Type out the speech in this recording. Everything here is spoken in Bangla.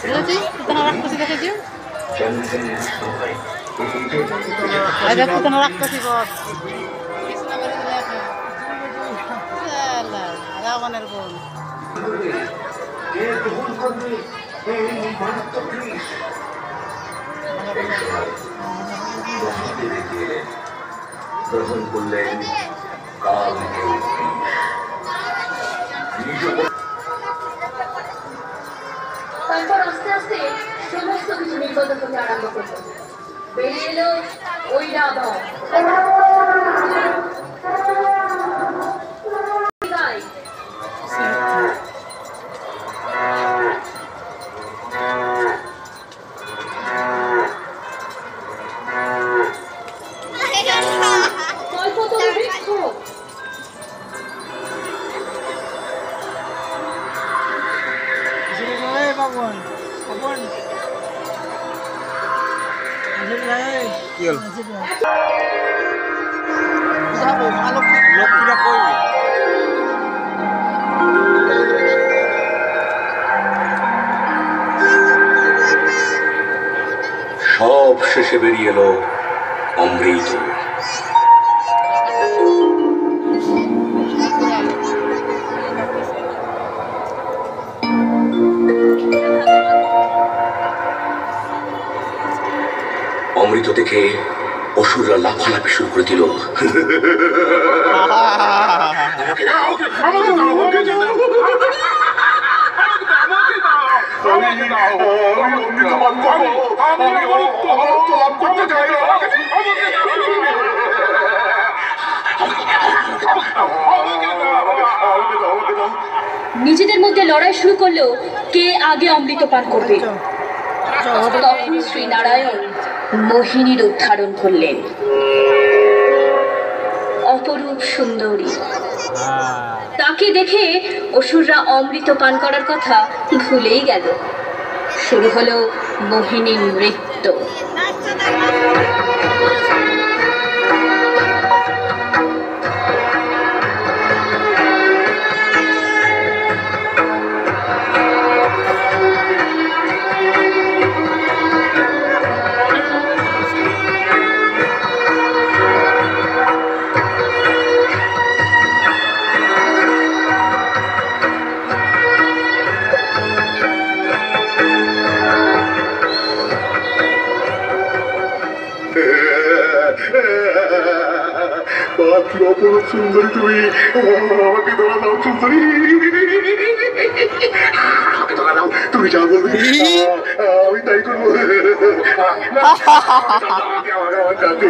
বুঝেছি পুতনা রাক্ষসী দেখেছি পুতনা রাক্ষসী বধ রাবণের বোন গ্রহণ করলেন কাল তারপর আস্তে আস্তে সমস্ত কিছু নির্গত হতে আরম্ভ করল। বেরিয়ে এলো ওই রাবণ। সব শেষে বেরিয়ে এলো অমৃত। অমৃত দেখে অসুররা লাফালাফি শুরু করে দিল। নিজেদের মধ্যে লড়াই শুরু করলো কে আগে অমৃত পান করবে। তখন শ্রী নারায়ণ মোহিনীর উদ্ধারণ করলেন, অপরূপ সুন্দরী। তাকে দেখে অসুররা অমৃত পান করার কথা ভুলেই গেল। শুরু হলো মোহিনীর নৃত্য। অপরূপ সুন্দরী তুমি, আমাকে ধরা দাও সুন্দরী, আমাকে ধরা দাও, তুমি যা বলবে আমি তাই করবো। আমার কাছে